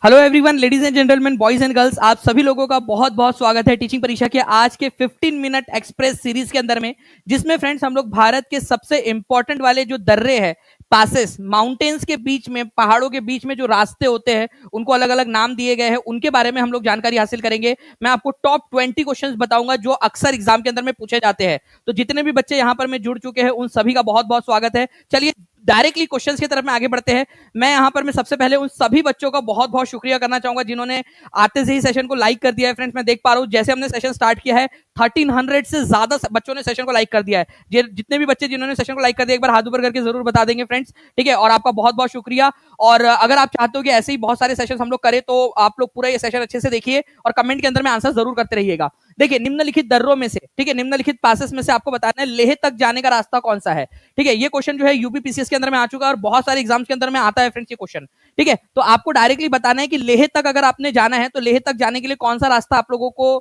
Hello everyone, ladies and gentleman, boys and girls, आप सभी लोगों का बहुत बहुत स्वागत है टीचिंग परीक्षा के आज के 15 मिनट एक्सप्रेस सीरीज के अंदर में, जिसमें फ्रेंड्स हम लोग भारत के सबसे इंपॉर्टेंट वाले जो दर्रे हैं, पासेस, माउंटेन्स के बीच में, पहाड़ों के बीच में जो रास्ते होते हैं, उनको अलग अलग नाम दिए गए हैं, उनके बारे में हम लोग जानकारी हासिल करेंगे। मैं आपको टॉप 20 क्वेश्चंस बताऊंगा जो अक्सर एग्जाम के अंदर में पूछे जाते हैं। तो जितने भी बच्चे यहाँ पर में जुड़ चुके हैं उन सभी का बहुत बहुत स्वागत है। चलिए डायरेक्टली क्वेश्चंस की तरफ में आगे बढ़ते हैं। मैं यहाँ पर मैं सबसे पहले उन सभी बच्चों का बहुत बहुत शुक्रिया करना चाहूंगा जिन्होंने आते से ही सेशन को लाइक कर दिया है। फ्रेंड्स, मैं देख पा रहा हूँ जैसे हमने सेशन स्टार्ट किया है 1300 से ज्यादा बच्चों ने सेशन को लाइक कर दिया है। जितने भी बच्चे जिन्होंने सेशन को लाइक कर दिया एक बार हाथ ऊपर करके जरूर बता देंगे फ्रेंड्स, ठीक है। और आपका बहुत बहुत शुक्रिया। और अगर आप चाहते हो कि ऐसे ही बहुत सारे सेशन हम लोग करें तो आप लोग पूरा ये सेशन अच्छे से देखिए और कमेंट के अंदर में आंसर जरूर करते रहिएगा। देखिए, निम्नलिखित दर्रों में से, ठीक है, निम्नलिखित पासेस में से आपको बताना है लेह तक जाने का रास्ता कौन सा है। ठीक है, ये क्वेश्चन जो है यूपी पीसीएस के अंदर में आ चुका है और बहुत सारे एग्जाम्स के अंदर में आता है फ्रेंड्स ये क्वेश्चन। ठीक है, तो आपको डायरेक्टली बताना है कि लेह तक अगर आपने जाना है तो लेह तक जाने के लिए कौन सा रास्ता आप लोगों को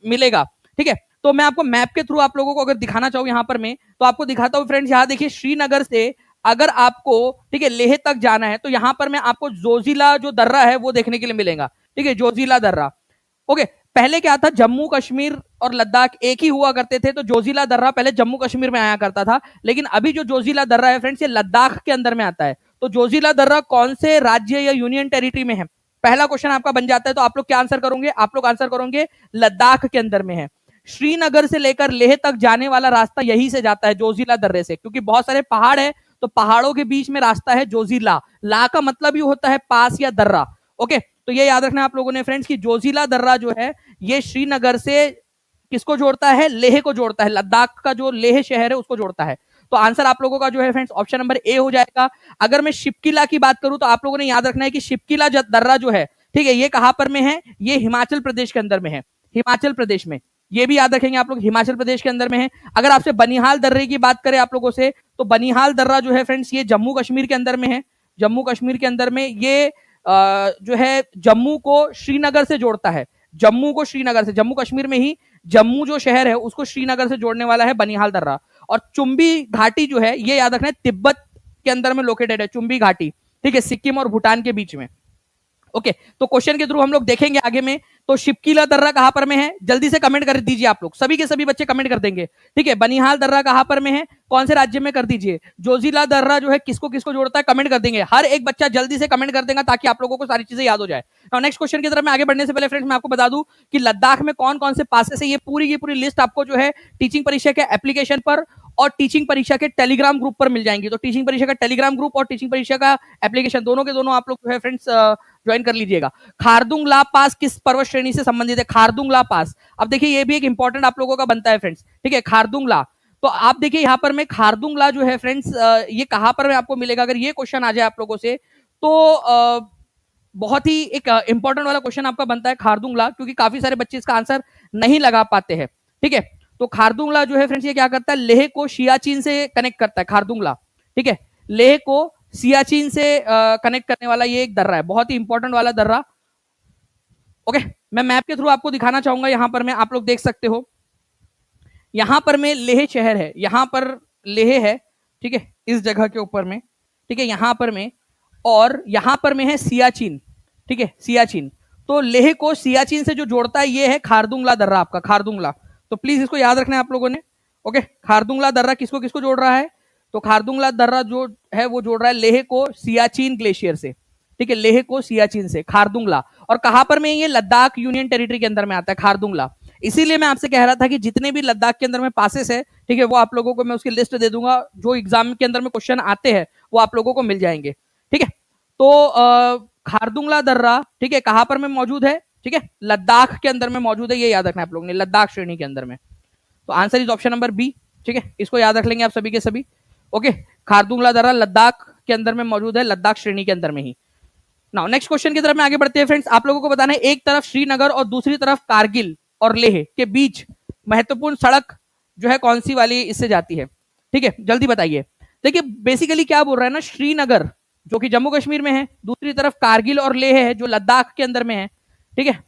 मिलेगा। ठीक है, तो मैं आपको मैप के थ्रू आप लोगों को अगर दिखाना चाहूँ यहाँ पर मैं तो आपको दिखाता हूँ फ्रेंड्स। यहाँ देखिए, श्रीनगर से अगर आपको, ठीक है, लेह तक जाना है तो यहाँ पर मैं आपको जोजिला जो दर्रा है वो देखने के लिए मिलेगा। ठीक है, जोजिला दर्रा। ओके, पहले क्या था, जम्मू कश्मीर और लद्दाख एक ही हुआ करते थे, तो जोजिला दर्रा पहले जम्मू कश्मीर में आया करता था, लेकिन अभी जो जोजिला दर्रा है फ्रेंड्स ये लद्दाख के अंदर में आता है। तो जोजिला दर्रा कौन से राज्य या यूनियन टेरिटरी में है, पहला क्वेश्चन आपका बन जाता है। तो आप लोग क्या आंसर करोगे, आप लोग आंसर करोगे लद्दाख के अंदर में है। श्रीनगर से लेकर लेह तक जाने वाला रास्ता यही से जाता है, जोजिला दर्रे से, क्योंकि बहुत सारे पहाड़ है तो पहाड़ों के बीच में रास्ता है जोजिला। ला का मतलब ही होता है पास या दर्रा। ओके, तो ये याद रखना आप लोगों ने फ्रेंड्स कि जोजिला दर्रा जो है ये श्रीनगर से किसको जोड़ता है, लेह को जोड़ता है, लद्दाख का जो लेह शहर है उसको जोड़ता है। तो आंसर आप लोगों का जो है फ्रेंड्स ऑप्शन नंबर ए हो जाएगा। अगर मैं शिपकिला की बात करूं तो आप लोगों ने याद रखना है कि शिपकिला दर्रा जो है, ठीक है, ये कहां पर में है, ये हिमाचल प्रदेश के अंदर में है, हिमाचल प्रदेश में। ये भी याद रखेंगे आप लोग, हिमाचल प्रदेश के अंदर में है। अगर आपसे बनिहाल दर्रे की बात करें आप लोगों से तो बनिहाल दर्रा जो है फ्रेंड्स ये जम्मू कश्मीर के अंदर में है। जम्मू कश्मीर के अंदर में ये जो है जम्मू को श्रीनगर से जोड़ता है, जम्मू को श्रीनगर से, जम्मू कश्मीर में ही जम्मू जो शहर है उसको श्रीनगर से जोड़ने वाला है बनिहाल दर्रा। और चुंबी घाटी जो है ये याद रखना है तिब्बत के अंदर में लोकेटेड है, चुंबी घाटी, ठीक है, सिक्किम और भूटान के बीच में। ओके, तो क्वेश्चन के थ्रू हम लोग देखेंगे आगे में। तो शिपकीला दर्रा कहां पर में है, जल्दी से कमेंट कर दीजिए आप लोग, सभी के सभी बच्चे कमेंट कर देंगे। ठीक है, बनिहाल दर्रा कहां पर में है, कौन से राज्य में, कर दीजिए। जोजिला दर्रा जो है किसको किसको जोड़ता है, कमेंट कर देंगे। हर एक बच्चा जल्दी से कमेंट कर देगा ताकि आप लोगों को सारी चीजें याद हो जाए। और नेक्स्ट क्वेश्चन की तरफ में आगे बढ़ने से पहले फ्रेंड्स मैं आपको बता दूं कि लद्दाख में कौन कौन से पासेस है, ये पूरी की पूरी लिस्ट आपको जो है टीचिंग परीक्षा के एप्लीकेशन पर और टीचिंग परीक्षा के टेलीग्राम ग्रुप पर मिल जाएंगी। तो टीचिंग परीक्षा का टेलीग्राम ग्रुप और टीचिंग परीक्षा का एप्लीकेशन दोनों के दोनों आप लोग जो है फ्रेंड्स ज्वाइन कर लीजिएगा। खारदुंग ला पास किस पर्वत श्रेणी से संबंधित है, खारदुंग ला पास। अब देखिए ये भी एक इंपॉर्टेंट आप लोगों का बनता है फ्रेंड्स, ठीक है, खारदुंग ला। तो आप देखिए यहाँ पर में खारदुंग ला जो है फ्रेंड्स ये कहां पर में आपको मिलेगा, अगर ये क्वेश्चन आ जाए आप लोगों से तो बहुत ही एक इंपॉर्टेंट वाला क्वेश्चन आपका बनता है खारदुंग ला, क्योंकि काफी सारे बच्चे इसका आंसर नहीं लगा पाते हैं। ठीक है, तो खारदुंग ला जो है फ्रेंड्स ये क्या करता है, लेह को सियाचिन से कनेक्ट करता है, खारदुंग ला। ठीक है, लेह को सियाचिन से कनेक्ट करने वाला ये एक दर्रा है, बहुत ही इंपॉर्टेंट वाला दर्रा। ओके, मैं मैप के थ्रू आपको दिखाना चाहूंगा, यहां पर मैं, आप लोग देख सकते हो यहां पर में लेह शहर है, यहां पर लेह है, ठीक है, इस जगह के ऊपर में, ठीक है, यहां पर में, और यहां पर में है सियाचिन, ठीक है, सियाचिन। तो लेह को सियाचिन से जो जोड़ता है ये है खारदुंगला दर्रा, आपका खारदुंगला। तो प्लीज इसको याद रखना है आप लोगों ने। ओके, खारदुंगला दर्रा किसको किसको जोड़ रहा है, तो खारदुंगला दर्रा जो है वो जोड़ रहा है लेह को सियाचिन ग्लेशियर से, ठीक है, लेह को सियाचिन से, खारदुंगला। और कहां पर में ये लद्दाख यूनियन टेरिटरी के अंदर में आता है खारदुंगला। इसीलिए मैं आपसे कह रहा था कि जितने भी लद्दाख के अंदर में पासेस है, ठीक है, वो आप लोगों को मैं उसकी लिस्ट दे दूंगा, जो एग्जाम के अंदर में क्वेश्चन आते हैं वो आप लोगों को मिल जाएंगे। ठीक है, तो खारदुंगला दर्रा, ठीक है, कहां पर में मौजूद है, ठीक है, लद्दाख के अंदर में मौजूद है, ये याद रखना है आप लोगों ने, लद्दाख श्रेणी के अंदर में। तो answer is option number B, ठीक है, इसको याद रख लेंगे आप सभी के सभी। ओके, खारदुंगला दर्रा लद्दाख के अंदर में मौजूद है, लद्दाख श्रेणी के अंदर में ही। नाउ नेक्स्ट क्वेश्चन की तरफ में आगे बढ़ते हैं फ्रेंड्स। आप लोगों को बताना है एक तरफ श्रीनगर और दूसरी तरफ कारगिल और लेह के बीच महत्वपूर्ण सड़क जो है कौन सी वाली इससे जाती है, ठीक है, जल्दी बताइए। देखिए बेसिकली क्या बोल रहा है ना, श्रीनगर जो कि जम्मू कश्मीर में है, दूसरी तरफ कारगिल और लेह है जो लद्दाख के अंदर में है, ठीक है,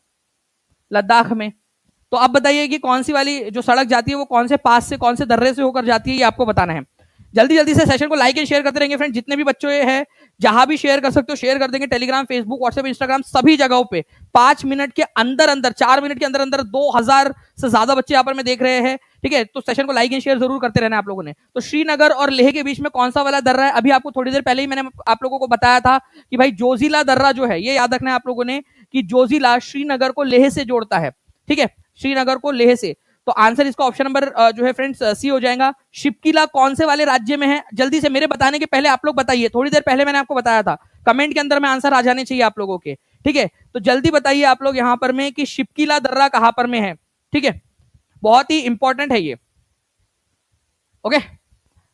लद्दाख में। तो अब बताइए कि कौन सी वाली जो सड़क जाती है वो कौन से पास से, कौन से दर्रे से होकर जाती है, ये आपको बताना है। जल्दी जल्दी से सेशन को लाइक एंड शेयर करते रहेंगे फ्रेंड। जितने भी बच्चे हैं जहां भी शेयर कर सकते हो शेयर कर देंगे, टेलीग्राम, फेसबुक, व्हाट्सएप, इंस्टाग्राम, सभी जगहों पे 5 मिनट के अंदर अंदर, 4 मिनट के अंदर अंदर 2000 से ज्यादा बच्चे यहाँ पर मैं देख रहे हैं। ठीक है, तो सेशन को लाइक एंड शेयर जरूर करते रहना आप लोगों ने। तो श्रीनगर और लेह के बीच में कौन सा वाला दर्रा है? अभी आपको थोड़ी देर पहले ही मैंने आप लोगों को बताया था कि भाई जोजिला दर्रा जो है, ये याद रखना है आप लोगों ने कि जोजिला श्रीनगर को लेह से जोड़ता है। ठीक है, श्रीनगर को लेह से। तो आंसर इसका ऑप्शन नंबर जो है फ्रेंड्स सी हो जाएगा। शिपकिला कौन से वाले राज्य में है? जल्दी से मेरे बताने के पहले आप लोग बताइए, थोड़ी देर पहले मैंने आपको बताया था, कमेंट के अंदर में आंसर आ जाने चाहिए आप लोगों के। ठीक है, तो जल्दी बताइए आप लोग यहां पर में कि शिपकिला दर्रा कहां पर में है। ठीक है, बहुत ही इंपॉर्टेंट है ये। ओके,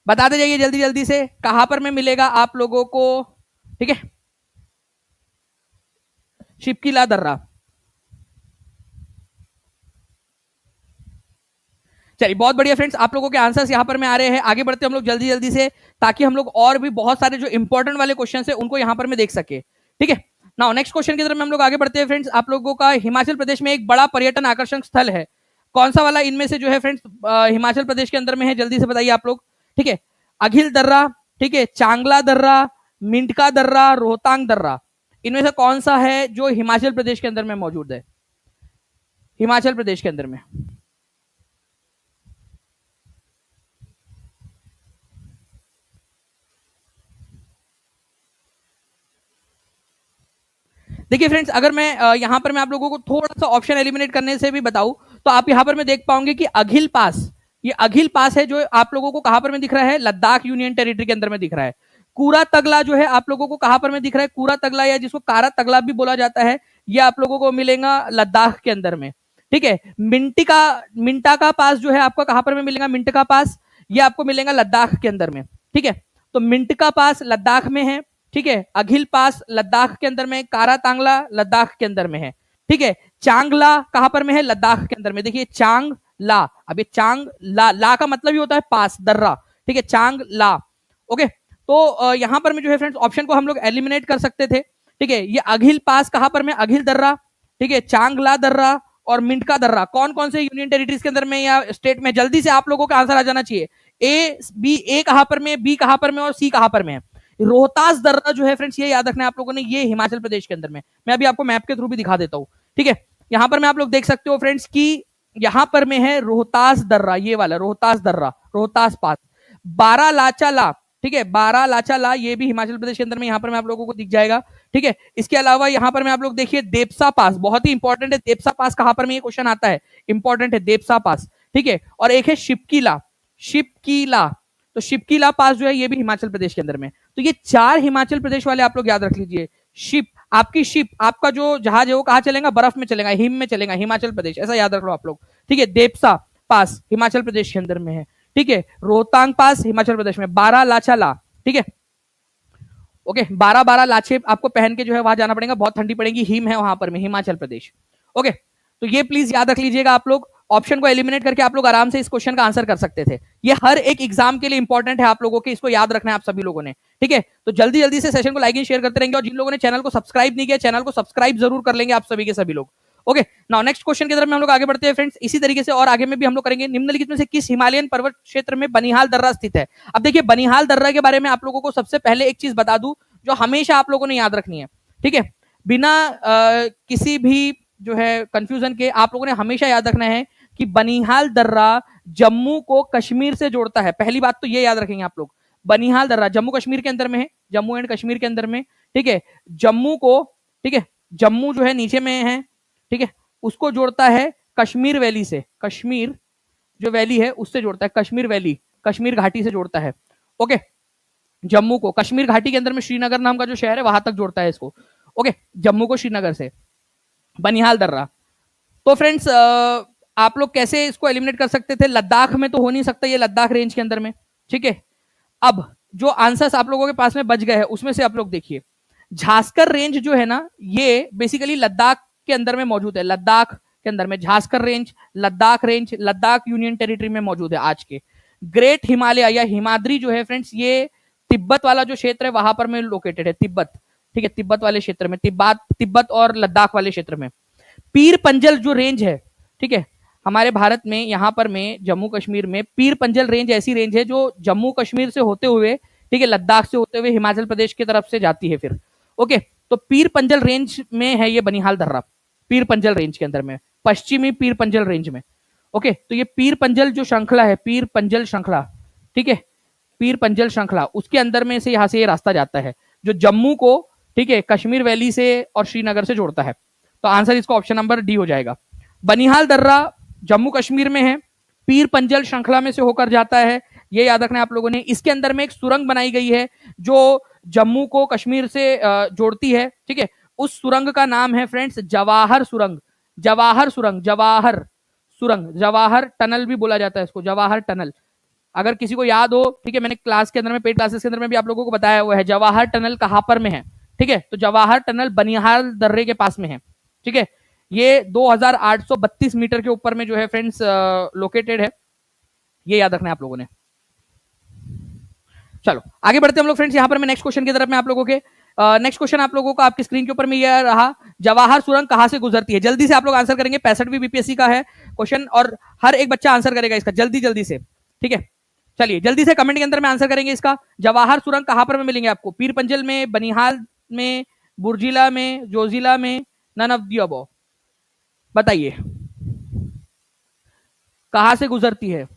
बताते जाइए जल्दी जल्दी से कहां पर में मिलेगा आप लोगों को। ठीक है, शिपकिला दर्रा। चलिए बहुत बढ़िया फ्रेंड्स, आप लोगों के आंसर्स यहां पर में आ रहे हैं। आगे बढ़ते हम लोग जल्दी जल्दी से, ताकि हम लोग और भी बहुत सारे जो इंपॉर्टेंट वाले क्वेश्चन है उनको यहां पर में देख सके। ठीक है, नाउ नेक्स्ट क्वेश्चन की तरफ हम लोग आगे बढ़ते हैं फ्रेंड्स। आप लोगों का हिमाचल प्रदेश में एक बड़ा पर्यटन आकर्षण स्थल है, कौन सा वाला इनमें से जो है फ्रेंड्स हिमाचल प्रदेश के अंदर में है? जल्दी से बताइए आप लोग। ठीक है, अघिल दर्रा, ठीक है, चांगला दर्रा, मिंटका दर्रा, रोहतांग दर्रा, इनमें से कौन सा है जो हिमाचल प्रदेश के अंदर में मौजूद है? हिमाचल प्रदेश के अंदर में देखिए फ्रेंड्स, अगर मैं यहां पर मैं आप लोगों को थोड़ा सा ऑप्शन एलिमिनेट करने से भी बताऊं तो आप यहां पर मैं देख पाओगे कि अघिल पास, ये अघिल पास है जो आप लोगों को कहां पर में दिख रहा है? लद्दाख यूनियन टेरिटरी के अंदर में दिख रहा है। कूरा तगला जो है आप लोगों को कहां पर में दिख रहा है? कूरा तगला, या जिसको कारा तगला भी बोला जाता है, ये आप लोगों को मिलेगा लद्दाख के अंदर में। ठीक है, मिंटा का पास जो है आपका कहां पर में मिलेगा? मिंट का पास, ये आपको मिलेगा लद्दाख के अंदर में। ठीक है, तो मिंट का पास लद्दाख में है। ठीक है, अघिल पास लद्दाख के अंदर में, कारा तांगला लद्दाख के अंदर में है। ठीक है, चांगला कहां पर में है? लद्दाख के अंदर में। देखिए चांग ला, अब ये चांग ला, ला का मतलब ही होता है पास, दर्रा। ठीक है, चांग ला। ओके, तो यहां पर में जो है फ्रेंड्स ऑप्शन को हम लोग एलिमिनेट कर सकते थे। ठीक है, ये अघिल पास कहां पर में? अघिल दर्रा, ठीक है, चांगला दर्रा और मिंटका दर्रा, कौन कौन से यूनियन टेरिटरीज के अंदर में या स्टेट में? जल्दी से आप लोगों का आंसर आ जाना चाहिए। ए बी, ए कहां पर में, बी कहां पर में और सी कहां पर में है? रोहतास दर्रा जो है फ्रेंड्स, ये याद रखना है आप लोगों ने, ये हिमाचल प्रदेश के अंदर में। मैं अभी आपको मैप के थ्रू भी दिखा देता हूं। ठीक है, यहां पर मैं आप लोग देख सकते हो फ्रेंड्स कि यहां पर में है रोहतास दर्रा, ये वाला रोहतास दर्रा, रोहतास पास। बारह लाचा ला, ठीक है, बारह लाचा ला, ये भी हिमाचल प्रदेश के अंदर में यहां पर मैं आप लोगों को दिख जाएगा। ठीक है, इसके अलावा यहां पर मैं आप लोग देखिए देपसा पास, बहुत ही इंपॉर्टेंट है। देपसा पास कहां पर में? ये क्वेश्चन आता है, इंपॉर्टेंट है देपसा पास। ठीक है, और एक है शिपकीला, शिपकीला, तो शिपकीला पास जो है ये भी हिमाचल प्रदेश के अंदर में। तो ये 4 हिमाचल प्रदेश वाले आप लोग याद रख लीजिए। शिप, आपकी शिप, आपका जो जहाज है वो कहां चलेगा? बर्फ में चलेगा, हिम में चलेगा, हिमाचल प्रदेश, ऐसा याद रख लो आप लोग। ठीक है, देपसा पास हिमाचल प्रदेश के अंदर में है। ठीक है, रोहतांग पास हिमाचल प्रदेश में, 12 लाचा ला। ठीक है, ओके, 12 लाचे आपको पहन के जो है वहां जाना पड़ेगा, बहुत ठंडी पड़ेगी, हिम है वहां पर में, हिमाचल प्रदेश। ओके, तो ये प्लीज याद रख लीजिएगा आप लोग। ऑप्शन को एलिमिनेट करके आप लोग आराम से इस क्वेश्चन का आंसर कर सकते थे। ये हर एक एग्जाम के लिए इंपॉर्टेंट है आप लोगों के, इसको याद रखना है आप सभी लोगों ने। ठीक है, तो जल्दी जल्दी से सेशन को लाइक एंड शेयर करते रहेंगे, और जिन लोगों ने चैनल को सब्सक्राइब नहीं किया, चैनल को सब्सक्राइब जरूर कर लेंगे आप सभी के सभी लोग। ओके, नाउ नेक्स्ट क्वेश्चन की तरफ में हम लोग आगे बढ़ते हैं फ्रेंड्स। इसी तरीके से और आगे में भी हम लोग करेंगे। निम्नलिखित में से किस हिमालयन पर्वत क्षेत्र में बनिहाल दर्रा स्थित है? अब देखिए बनिहाल दर्रा के बारे में आप लोगों को सबसे पहले एक चीज बता दूं जो हमेशा आप लोगों ने याद रखनी है। ठीक है, बिना किसी भी जो है कंफ्यूजन के आप लोगों ने हमेशा याद रखना है कि बनिहाल दर्रा जम्मू को कश्मीर से जोड़ता है। पहली बात तो ये याद रखेंगे आप लोग, बनिहाल दर्रा जम्मू कश्मीर के अंदर में है, जम्मू एंड कश्मीर के अंदर में। ठीक है, जम्मू को, ठीक है, जम्मू जो है नीचे में है, ठीक है, उसको जोड़ता है कश्मीर वैली से, कश्मीर जो वैली है उससे जोड़ता है, कश्मीर वैली, कश्मीर घाटी से जोड़ता है। ओके, जम्मू को कश्मीर घाटी के अंदर में श्रीनगर नाम का जो शहर है वहां तक जोड़ता है इसको। ओके, जम्मू को श्रीनगर से, बनिहाल दर्रा। तो फ्रेंड्स आप लोग कैसे इसको एलिमिनेट कर सकते थे? लद्दाख में तो हो नहीं सकता, ये लद्दाख रेंज के अंदर में। ठीक है, अब जो आंसर्स आप लोगों के पास में बच गए हैं उसमें से आप लोग देखिए, झास्कर रेंज जो है ना, ये बेसिकली लद्दाख के अंदर में मौजूद है। लद्दाख के अंदर में Zanskar range, Ladakh range, Ladakh union territory में मौजूद है आज के। ग्रेट हिमालय या हिमाद्री जो है फ्रेंड्स, ये तिब्बत वाला जो क्षेत्र है वहां पर में लोकेटेड है, तिब्बत। ठीक है, तिब्बत वाले क्षेत्र में, तिब्बत और लद्दाख वाले क्षेत्र में। पीर पंजल जो रेंज है, ठीक है, हमारे भारत में यहाँ पर में जम्मू कश्मीर में पीर पंजल रेंज ऐसी रेंज है जो जम्मू कश्मीर से होते हुए, ठीक है, लद्दाख से होते हुए हिमाचल प्रदेश की तरफ से जाती है फिर। ओके, तो पीर पंजल रेंज में है ये बनिहाल दर्रा, पीर पंजल रेंज के अंदर में, पश्चिमी पीर पंजल रेंज में। ओके, तो ये पीर पंजल जो श्रृंखला है, पीर पंजल श्रृंखला, ठीक है, पीर पंजल श्रृंखला, उसके अंदर में से यहाँ से ये रास्ता जाता है जो जम्मू को, ठीक है, कश्मीर वैली से और श्रीनगर से जोड़ता है। तो आंसर इसका ऑप्शन नंबर डी हो जाएगा। बनिहाल दर्रा जम्मू कश्मीर में है, पीर पंजल श्रृंखला में से होकर जाता है, ये याद रखना आप लोगों ने। इसके अंदर में एक सुरंग बनाई गई है जो जम्मू को कश्मीर से जोड़ती है, ठीक है। उस सुरंग का नाम है फ्रेंड्स जवाहर सुरंग, जवाहर सुरंग, जवाहर सुरंग, जवाहर टनल भी बोला जाता है इसको, जवाहर टनल। अगर किसी को याद हो, ठीक है, मैंने क्लास के अंदर में, पेड क्लासेस के अंदर में भी आप लोगों को बताया हुआ है जवाहर टनल कहां पर में है, ठीक है। तो जवाहर टनल बनिहाल दर्रे के पास में है, ठीक है। ये 2832 मीटर के ऊपर में जो है फ्रेंड्स लोकेटेड है, ये याद रखना है आप लोगों ने। चलो आगे बढ़ते हैं हम लोग फ्रेंड्स, यहां पर मैं नेक्स्ट क्वेश्चन की तरफ में आप लोगों के नेक्स्ट क्वेश्चन आप लोगों को आपकी स्क्रीन के ऊपर में यह रहा, जवाहर सुरंग कहां से गुजरती है। जल्दी से आप लोग आंसर करेंगे, 65वीं बीपीएससी का है क्वेश्चन और हर एक बच्चा आंसर करेगा इसका जल्दी जल्दी से, ठीक है। चलिए जल्दी से कमेंट के अंदर में आंसर करेंगे इसका। जवाहर सुरंग कहां पर में मिलेंगे आपको, पीर पंजल में, बनिहाल में, बुर्जिला में, जोजिला में, नन ऑफ द अबव, बताइए कहां से गुजरती है।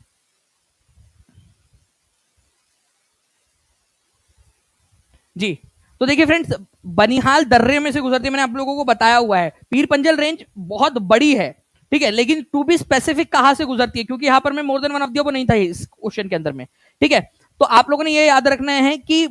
जी, तो देखिए फ्रेंड्स, बनिहाल दर्रे में से गुजरती है, मैंने आप लोगों को बताया हुआ है। पीर पंजल रेंज बहुत बड़ी है, ठीक है, लेकिन टू बी स्पेसिफिक कहां से गुजरती है, क्योंकि यहां पर मैं more than one of the नहीं था इस क्वेश्चन के अंदर में, ठीक है। तो आप लोगों ने ये याद रखना है कि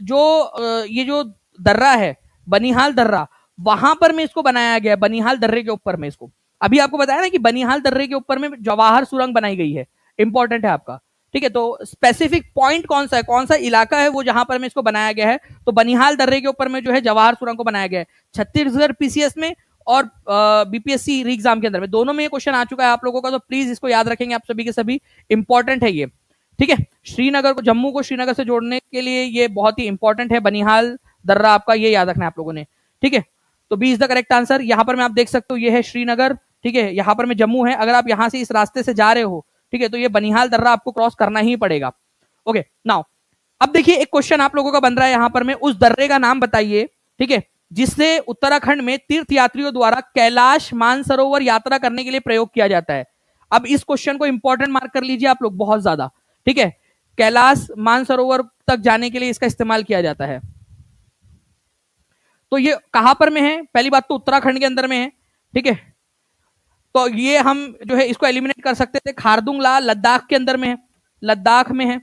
जो ये जो दर्रा है बनिहाल दर्रा, वहां पर में इसको बनाया गया है, बनिहाल दर्रे के ऊपर में इसको। अभी आपको बताया ना कि बनिहाल दर्रे के ऊपर में जवाहर सुरंग बनाई गई है, इंपॉर्टेंट है आपका, ठीक है। तो स्पेसिफिक पॉइंट कौन सा है, कौन सा इलाका है वो जहां पर में इसको बनाया गया है, तो बनिहाल दर्रे के ऊपर में जो है जवाहर सुरंग को बनाया गया है। छत्तीसगढ़ पीसीएस में और बीपीएससी री एग्जाम के अंदर में दोनों में ये क्वेश्चन आ चुका है आप लोगों का, तो प्लीज इसको याद रखेंगे आप सभी के सभी, इंपॉर्टेंट है ये, ठीक है। श्रीनगर को, जम्मू को श्रीनगर से जोड़ने के लिए ये बहुत ही इंपॉर्टेंट है बनिहाल दर्रा आपका, ये याद रखना है आप लोगों ने, ठीक है। तो B is the correct answer. यहां पर मैं आप देख सकते हो ये है श्रीनगर, ठीक है, यहां पर मैं जम्मू है। अगर आप यहां से इस रास्ते से जा रहे हो, ठीक है, तो ये बनिहाल दर्रा आपको क्रॉस करना ही पड़ेगा। ओके नाउ अब देखिए एक क्वेश्चन आप लोगों का बन रहा है यहां पर में, उस दर्रे का नाम बताइए, ठीक है, जिससे उत्तराखंड में तीर्थ यात्रियों द्वारा कैलाश मानसरोवर यात्रा करने के लिए प्रयोग किया जाता है। अब इस क्वेश्चन को इंपॉर्टेंट मार्क कर लीजिए आप लोग बहुत ज्यादा, ठीक है। कैलाश मानसरोवर तक जाने के लिए इसका इस्तेमाल किया जाता है। तो ये कहां पर में है, पहली बात तो उत्तराखंड के अंदर में है, ठीक है। तो ये हम जो है इसको एलिमिनेट कर सकते थे, खारदुंगला लद्दाख के अंदर में है, लद्दाख में है।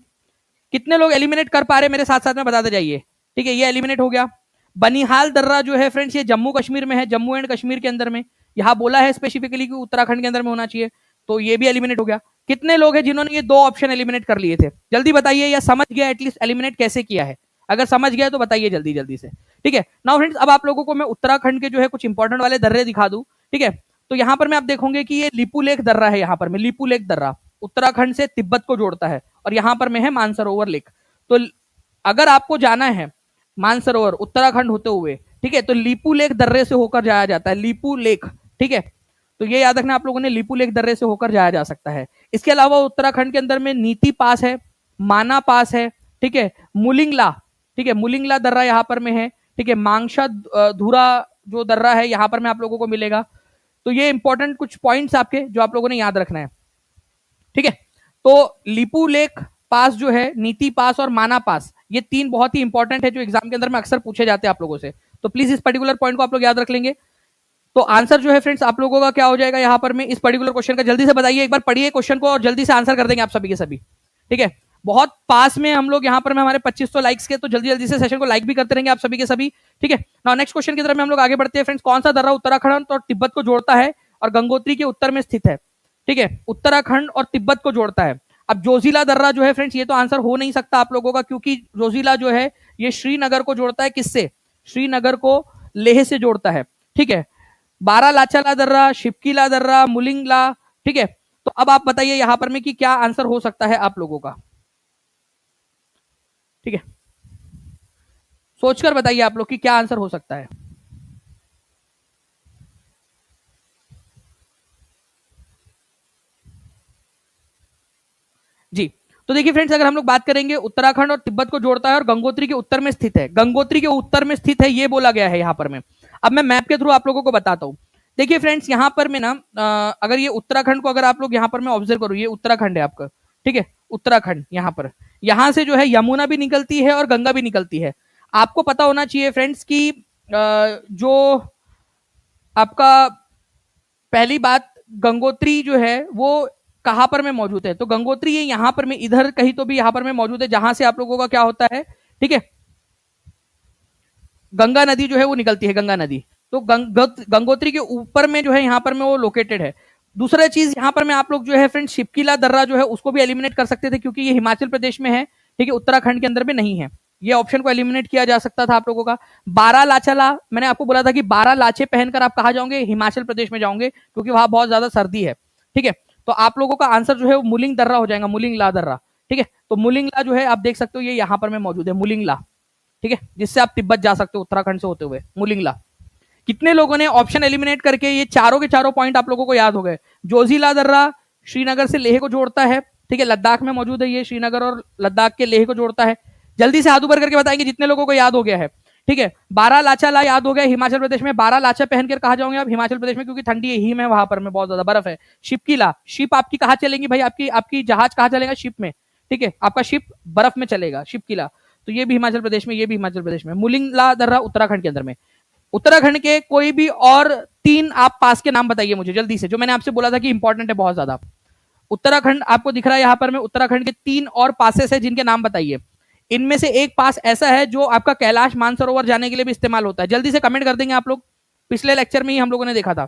कितने लोग एलिमिनेट कर पा रहे मेरे साथ साथ में बताते जाइए, ठीक है, ये एलिमिनेट हो गया। बनिहाल दर्रा जो है फ्रेंड्स ये जम्मू कश्मीर में है, जम्मू एंड कश्मीर के अंदर में, यहां बोला है स्पेसिफिकली कि उत्तराखंड के अंदर में होना चाहिए, तो ये भी एलिमिनेट हो गया। कितने लोग हैं जिन्होंने ये दो ऑप्शन एलिमिनेट कर लिए थे, जल्दी बताइए, या समझ गया एटलीस्ट एलिमिनेट कैसे किया है। अगर समझ गया तो बताइए जल्दी जल्दी से, ठीक है। नाउ फ्रेंड्स अब आप लोगों को मैं उत्तराखंड के जो है कुछ इंपॉर्टेंट वाले दर्रे दिखा दूं, ठीक है। तो यहां पर मैं आप देखोगे कि ये लिपुलेख दर्रा है, यहां पर में लिपुलेख दर्रा उत्तराखंड से तिब्बत को जोड़ता है, और यहां पर में है मानसरोवर लेक। तो अगर आपको जाना है मानसरोवर उत्तराखंड होते हुए, ठीक है, तो लीपू लेक दर्रे से होकर जाया जाता है, लीपू लेक, ठीक है। तो ये याद रखना आप लोगों ने, लीपू लेक दर्रे से होकर जाया जा सकता है। इसके अलावा उत्तराखंड के अंदर में नीति पास है, माना पास है, ठीक है, मुलिंगला, ठीक है, मुलिंगला दर्रा यहां पर में है, ठीक है, मांगशा धुरा जो दर्रा है यहां पर में आप लोगों को मिलेगा। तो ये इंपॉर्टेंट कुछ पॉइंट्स आपके जो आप लोगों ने याद रखना है, ठीक है। तो लीपू लेक पास जो है, नीति पास और माना पास, ये तीन बहुत ही इंपॉर्टेंट है जो एग्जाम के अंदर में अक्सर पूछे जाते हैं आप लोगों से, तो प्लीज इस पर्टिकुलर पॉइंट को आप लोग याद रख लेंगे। तो आंसर जो है फ्रेंड्स आप लोगों का क्या हो जाएगा यहां पर में इस पर्टिकुलर क्वेश्चन का, जल्दी से बताइए, एक बार पढ़िए क्वेश्चन को और जल्दी से आंसर कर देंगे आप सभी के सभी, ठीक है। बहुत पास में हम लोग यहाँ पर में हमारे 2500 लाइक्स के, तो जल्दी जल्दी से सेशन को लाइक भी करते रहेंगे आप सभी के सभी, ठीक है। नाउ नेक्स्ट क्वेश्चन की तरफ में हम लोग आगे बढ़ते हैं फ्रेंड्स। कौन सा दर्रा उत्तराखंड और तिब्बत को जोड़ता है और गंगोत्री के उत्तर में स्थित है, ठीक है, उत्तराखंड और तिब्बत को जोड़ता है। अब जोजिला दर्रा जो है फ्रेंड्स ये तो आंसर हो नहीं सकता आप लोगों का, क्योंकि जोजिला जो है ये श्रीनगर को जोड़ता है, किससे, श्रीनगर को लेह से जोड़ता है, ठीक है। बारा लाचाला दर्रा, शिपकीला दर्रा, मुलिंगला, ठीक है। तो अब आप बताइए यहां पर में कि क्या आंसर हो सकता है आप लोगों का, ठीक है, सोचकर बताइए आप लोग कि क्या आंसर हो सकता है। तो देखिए फ्रेंड्स, अगर हम लोग बात करेंगे, उत्तराखंड और तिब्बत को जोड़ता है और गंगोत्री के उत्तर में स्थित है। गंगोत्री के उत्तर में स्थित है, ये बोला गया है यहाँ पर में। अब मैं मैप के थ्रू आप लोगों को बताता हूँ। देखिए फ्रेंड्स, यहाँ पर में ना अगर ये उत्तराखंड को अगर आप लोग यहाँ पर मैं ऑब्जर्व करूँ, ये उत्तराखंड है आपका, ठीक है, उत्तराखंड यहाँ पर, यहाँ से जो है यमुना भी निकलती है और गंगा भी निकलती है। आपको पता होना चाहिए फ्रेंड्स की जो आपका पहली बात, गंगोत्री जो है वो कहां पर में मौजूद है, तो गंगोत्री ये यहां पर में इधर कहीं तो भी यहां पर में मौजूद है, जहां से आप लोगों का क्या होता है, ठीक है, गंगा नदी जो है वो निकलती है, गंगा नदी। तो गंगोत्री के ऊपर में जो है यहाँ पर में वो लोकेटेड है। दूसरा चीज यहाँ पर में आप लोग जो है फ्रेंड शिपकिला दर्रा जो है उसको भी एलिमिनेट कर सकते थे, क्योंकि ये हिमाचल प्रदेश में है, ठीक है, उत्तराखंड के अंदर में नहीं है। ये ऑप्शन को एलिमिनेट किया जा सकता था आप लोगों का। 12 लाचाला, मैंने आपको बोला था कि 12 लाचे पहनकर आप कहा जाओगे, हिमाचल प्रदेश में जाओगे, क्योंकि वहां बहुत ज्यादा सर्दी है, ठीक है। तो आप लोगों का आंसर जो है वो मुलिंग दर्रा हो जाएगा, मुलिंग ला दर्रा, ठीक है। तो मुलिंग ला जो है आप देख सकते हो, ये यहाँ पर में मौजूद है, मुलिंग ला, ठीक है, जिससे आप तिब्बत जा सकते हो उत्तराखंड से होते हुए, मुलिंगला। कितने लोगों ने ऑप्शन एलिमिनेट करके ये चारों के चारों पॉइंट आप लोगों को याद हो गए। जोजिला दर्रा श्रीनगर से लेह को जोड़ता है, ठीक है, लद्दाख में मौजूद है, ये श्रीनगर और लद्दाख के लेह को जोड़ता है। जल्दी से हाथ ऊपर करके बताएंगे जितने लोगों को याद हो गया है, ठीक है। 12 लाचा ला याद हो गया, हिमाचल प्रदेश में 12 लाचा पहनकर कहा जाओगे आप हिमाचल प्रदेश में, क्योंकि ठंडी है, हिम है वहां पर में, बहुत ज्यादा बर्फ है। शिप की ला, शिप आपकी कहाँ चलेंगी भाई, आपकी आपकी जहाज कहाँ चलेगा, शिप में, ठीक है, आपका शिप बर्फ में चलेगा, शिप की ला। तो ये भी हिमाचल प्रदेश में, ये भी हिमाचल प्रदेश में। मुलिंगला दर्रा उत्तराखंड के अंदर में। उत्तराखंड के कोई भी और 3 आप पास के नाम बताइए मुझे जल्दी से, जो मैंने आपसे बोला था कि इंपॉर्टेंट है बहुत ज्यादा। उत्तराखंड आपको दिख रहा है यहाँ पर में, उत्तराखंड के 3 और पासेस है जिनके नाम बताइए। इनमें से एक पास ऐसा है जो आपका कैलाश मानसरोवर जाने के लिए भी इस्तेमाल होता है। जल्दी से कमेंट कर देंगे आप लोग, पिछले लेक्चर में ही हम लोगों ने देखा था।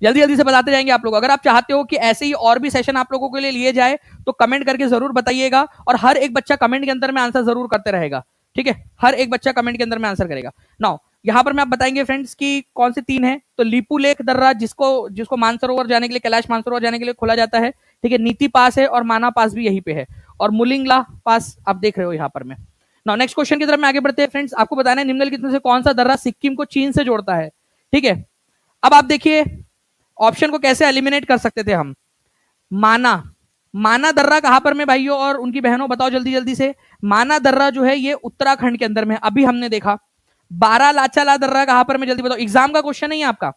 जल्दी जल्दी से बताते जाएंगे आप लोग। अगर आप चाहते हो कि ऐसे ही और भी सेशन आप लोगों के लिए लिए जाए तो कमेंट करके जरूर बताइएगा, और हर एक बच्चा कमेंट के अंदर में आंसर जरूर करते रहेगा, ठीक है, हर एक बच्चा कमेंट के अंदर में आंसर करेगा। नाउ यहाँ पर मैं आप बताएंगे फ्रेंड्स की कौन से 3 है, तो लीपू लेक दर्रा जिसको मानसरोवर जाने के लिए, कैलाश मानसरोवर जाने के लिए खोला जाता है, ठीक है, नीति पास है और माना पास भी यहीं पे है, और मुलिंगला पास आप देख रहे हो यहाँ पर में। नाउ नेक्स्ट क्वेश्चन की तरफ में आगे बढ़ते हैं फ्रेंड्स। आपको बताना है निम्नलिखित में से कौन सा दर्रा सिक्किम को चीन से जोड़ता है, ठीक है। अब आप देखिए ऑप्शन को कैसे एलिमिनेट कर सकते थे हम। माना, माना दर्रा कहां पर में भाइयों और उनकी बहनों, बताओ जल्दी जल्दी से। माना दर्रा जो है ये उत्तराखंड के अंदर में, अभी हमने देखा। 12 लाचाला दर्रा कहां पर में, जल्दी बताओ। एग्जाम का क्वेश्चन नहीं है आपका,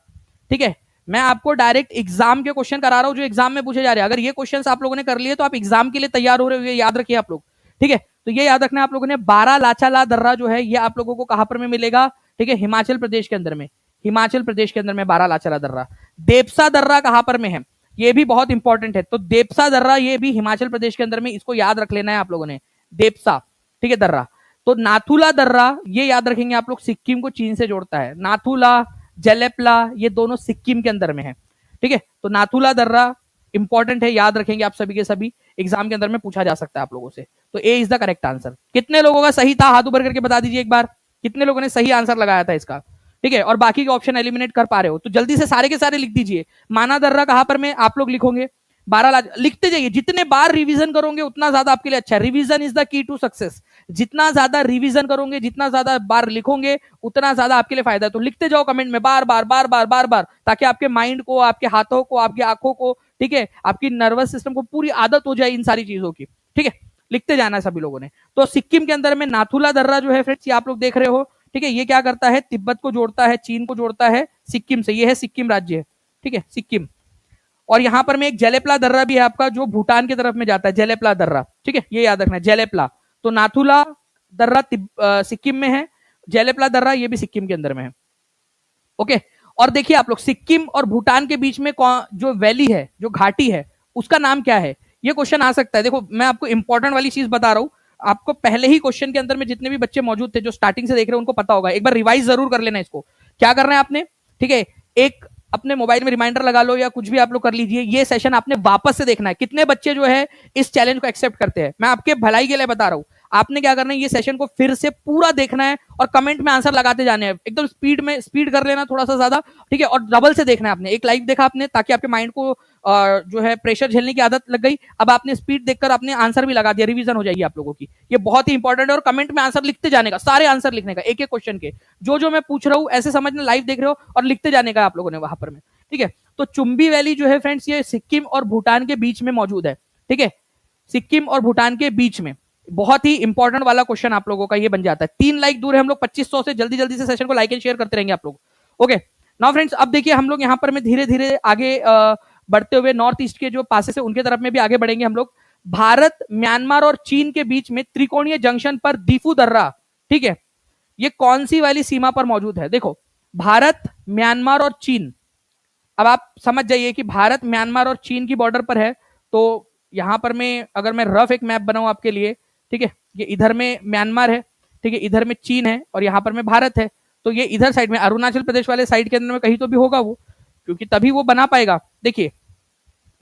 ठीक है, मैं आपको डायरेक्ट एग्जाम के क्वेश्चन करा रहा हूं जो एग्जाम में पूछे जा रहे हैं। अगर ये क्वेश्चन आप लोगों ने कर लिए तो आप एग्जाम के लिए तैयार हो रहे हो, ये याद रखिए आप लोग, ठीक है। तो ये याद रखना आप लोगों ने, 12 लाचाला दर्रा जो है ये आप लोगों को कहां पर में मिलेगा, ठीक है, हिमाचल प्रदेश के अंदर में, हिमाचल प्रदेश के अंदर में 12 लाचाला दर्रा। देपसा दर्रा कहां पर में है, ये भी बहुत इंपॉर्टेंट है। तो देपसा दर्रा ये भी हिमाचल प्रदेश के अंदर में, इसको याद रख लेना है आप लोगों ने, देपसा, ठीक है, दर्रा। तो नाथुला दर्रा ये याद रखेंगे आप लोग, सिक्किम को चीन से जोड़ता है। नाथुला, जलेपला ये दोनों सिक्किम के अंदर में है, ठीक है। तो नाथुला दर्रा इंपॉर्टेंट है, याद रखेंगे आप सभी के सभी, एग्जाम के अंदर में पूछा जा सकता है आप लोगों से। तो ए इज द करेक्ट आंसर। कितने लोगों का सही था, हाथ ऊपर करके बता दीजिए एक बार, कितने लोगों ने सही आंसर लगाया था इसका, ठीक है, और बाकी के ऑप्शन एलिमिनेट कर पा रहे हो तो जल्दी से सारे के सारे लिख दीजिए। माना दर्रा कहां पर में आप लोग लिखोगे, 12 लिखते जाइए, जितने बार रिवीजन करोगे उतना ज्यादा आपके लिए अच्छा है। Revision is the key to success. जितना ज्यादा रिवीजन करोगे, जितना ज्यादा बार लिखोगे, उतना ज्यादा आपके लिए फायदा है। तो लिखते जाओ कमेंट में बार बार बार बार बार बार, ताकि आपके माइंड को, आपके हाथों को, आपकी आंखों को, ठीक है, आपकी नर्वस सिस्टम को पूरी आदत हो जाए इन सारी चीजों की, ठीक है। लिखते जाना है सभी लोगों ने। तो सिक्किम के अंदर में नाथुला दर्रा जो है फ्रेंड्स, ये आप लोग देख रहे हो, ठीक है, ये क्या करता है, तिब्बत को जोड़ता है, चीन को जोड़ता है सिक्किम से, ये है सिक्किम राज्य, ठीक है, सिक्किम। और यहां पर में एक जलेपला दर्रा भी है आपका, जो भूटान की तरफ में जाता है, जलेपला दर्रा, ठीक है, ये याद रखना है, जलेपला। तो नाथुला दर्रा सिक्किम में है, जलेपला दर्रा ये भी सिक्किम के अंदर में है, ओके। और देखिए आप लोग, सिक्किम और भूटान के बीच में जो वैली है, जो घाटी है, उसका नाम क्या है, ये क्वेश्चन आ सकता है। देखो मैं आपको इंपॉर्टेंट वाली चीज बता रहा हूं, आपको पहले ही क्वेश्चन के अंदर में जितने भी बच्चे मौजूद थे जो स्टार्टिंग से देख रहे हैं उनको पता होगा, एक बार रिवाइज जरूर कर लेना इसको। क्या करना है आपने, ठीक है, एक अपने मोबाइल में रिमाइंडर लगा लो या कुछ भी आप लोग कर लीजिए, ये सेशन आपने वापस से देखना है। कितने बच्चे जो है इस चैलेंज को एक्सेप्ट करते हैं, मैं आपके भलाई के लिए बता रहा हूं। आपने क्या करना है, ये सेशन को फिर से पूरा देखना है और कमेंट में आंसर लगाते जाने हैं, एकदम स्पीड में, स्पीड कर लेना थोड़ा सा ज्यादा, ठीक है, और डबल से देखना है आपने। एक लाइव देखा आपने, ताकि आपके माइंड को जो है प्रेशर झेलने की आदत लग गई, अब आपने स्पीड देखकर आपने आंसर भी लगा दिया, रिवीजन हो जाएगी आप लोगों की। ये बहुत ही इंपॉर्टेंट है, और कमेंट में आंसर लिखते जाने का, सारे आंसर लिखने का, एक एक क्वेश्चन के, जो मैं पूछ रहा हूं ऐसे समझना, लाइव देख रहे हो और लिखते जाने का आप लोगों ने वहां पर में, ठीक है। तो चुंबी वैली जो है फ्रेंड्स, ये सिक्किम और भूटान के बीच में मौजूद है, ठीक है। सिक्किम और भूटान के बीच में। बहुत ही इंपॉर्टेंट वाला क्वेश्चन आप लोगों का ये बन जाता है। 3 लाइक दूर है हम लोग 2500 से। जल्दी जल्दी से सेशन को लाइक एंड शेयर करते रहेंगे आप लोग। ओके नाउ फ्रेंड्स, अब देखिए हम लोग यहाँ पर में धीरे धीरे आगे बढ़ते हुए नॉर्थ ईस्ट के जो पासेस है उनके तरफ में भी आगे बढ़ेंगे हम लोग। भारत, म्यांमार और चीन के बीच में त्रिकोणीय जंक्शन पर दीफू दर्रा, ठीक है, ये कौन सी वाली सीमा पर मौजूद है? देखो, भारत, म्यांमार और चीन। अब आप समझ जाइए कि भारत, म्यांमार और चीन की बॉर्डर पर है। तो यहां पर मैं अगर मैं रफ एक मैप बनाऊं आपके लिए, ठीक है, ये इधर में म्यांमार है, ठीक है, इधर में चीन है और यहां पर में भारत है। तो ये इधर साइड में अरुणाचल प्रदेश वाले साइड के अंदर में कहीं तो भी होगा वो, क्योंकि तभी वो बना पाएगा। देखिए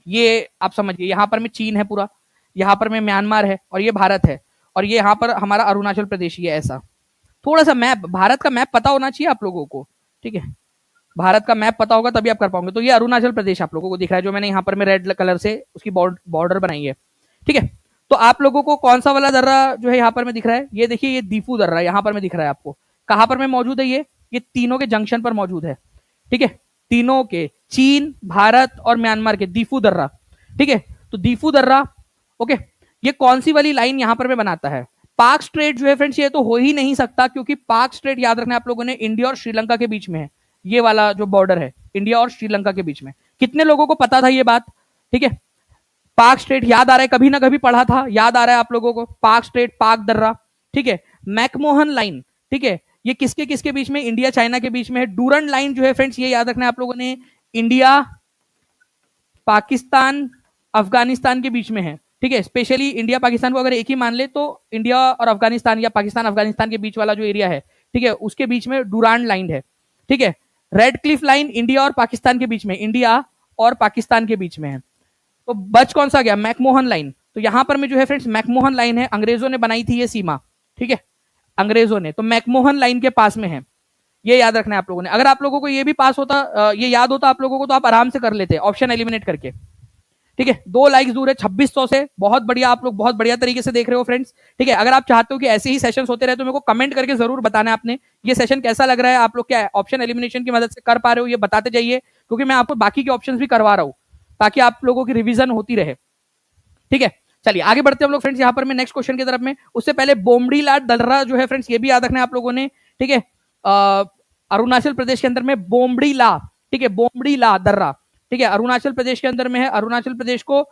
ये आप समझिए, यहां पर में चीन है पूरा, यहां पर में म्यांमार है और ये भारत है, और ये यहां पर हमारा अरुणाचल प्रदेश ही है। ऐसा थोड़ा सा मैप, भारत का मैप पता होना चाहिए आप लोगों को, ठीक है, भारत का मैप पता होगा तभी आप कर पाओगे। तो ये अरुणाचल प्रदेश आप लोगों को दिख रहा है, जो मैंने यहाँ पर में रेड कलर से उसकी बॉर्डर बनाई है, ठीक है। तो आप लोगों को कौन सा वाला दर्रा जो है यहाँ पर में दिख रहा है? ये देखिए, ये दीफू दर्रा यहाँ पर में दिख रहा है आपको। कहाँ पर में मौजूद है? ये तीनों के जंक्शन पर मौजूद है, ठीक है, तीनों के, चीन, भारत और म्यांमार के, दीफू दर्रा, ठीक है। तो दीफू दर्रा, ओके, ये कौन सी वाली लाइन यहाँ पर में बनाता है? पाक स्ट्रेट जो है फ्रेंड्स, ये तो हो ही नहीं सकता, क्योंकि पाक स्ट्रेट याद रखना आप लोगों ने, इंडिया और श्रीलंका के बीच में है। ये वाला जो बॉर्डर है इंडिया और श्रीलंका के बीच में। कितने लोगों को पता था ये बात? ठीक है, पाक स्ट्रेट याद आ रहा है, कभी ना कभी पढ़ा था, याद आ रहा है आप लोगों को, पाक स्ट्रेट, पाक दर्रा, ठीक है। मैकमोहन लाइन, ठीक है, ये किसके किसके बीच में? इंडिया चाइना के बीच में है। डूरंड लाइन जो है फ्रेंड्स, ये याद रखना है आप लोगों ने, इंडिया, पाकिस्तान, अफगानिस्तान के बीच में है, ठीक है। स्पेशली इंडिया पाकिस्तान को अगर एक ही मान ले तो इंडिया और अफगानिस्तान या पाकिस्तान अफगानिस्तान के बीच वाला जो एरिया है, ठीक है, उसके बीच में डूरांड लाइन है, ठीक है। रेड क्लिफ लाइन इंडिया और पाकिस्तान के बीच में, इंडिया और पाकिस्तान के बीच में है। तो बच कौन सा गया? McMahon line. तो यहां पर में जो है फ्रेंड्स मैकमोहन लाइन है, अंग्रेजों ने बनाई थी ये सीमा, ठीक है, अंग्रेजों ने, तो मैकमोहन लाइन के पास में है, ये याद रखना है आप लोगों ने। अगर आप लोगों को ये भी पास होता, ये याद होता आप लोगों को, तो आप आराम से कर लेते ऑप्शन एलिमिनेट करके, ठीक है। 2 लाइक्स दूर है 2600 से, बहुत बढ़िया, आप लोग बहुत बढ़िया तरीके से देख रहे हो फ्रेंड्स, ठीक है। अगर आप चाहते हो कि ऐसे ही सेशंस होते रहे तो मेरे को कमेंट करके जरूर बताना है आपने ये सेशन कैसा लग रहा है, आप लोग क्या ऑप्शन एलिमिनेशन की मदद से कर पा रहे हो, ये बताते जाइए, क्योंकि मैं आपको बाकी के ऑप्शंस भी करवा रहा हूं ताकि आप लोगों की रिवीजन होती रहे, ठीक है। चलिए आगे बढ़ते हैं हम लोग फ्रेंड्स, यहाँ पर मैं नेक्स्ट क्वेश्चन की तरफ में। उससे पहले बोमडीला दर्रा जो है फ्रेंड्स, ये भी याद रखना है आप लोगों ने, ठीक है, अरुणाचल प्रदेश के अंदर में बोमडीला, ठीक है, बोमडीला दर्रा, ठीक है, अरुणाचल प्रदेश के अंदर में है। अरुणाचल प्रदेश को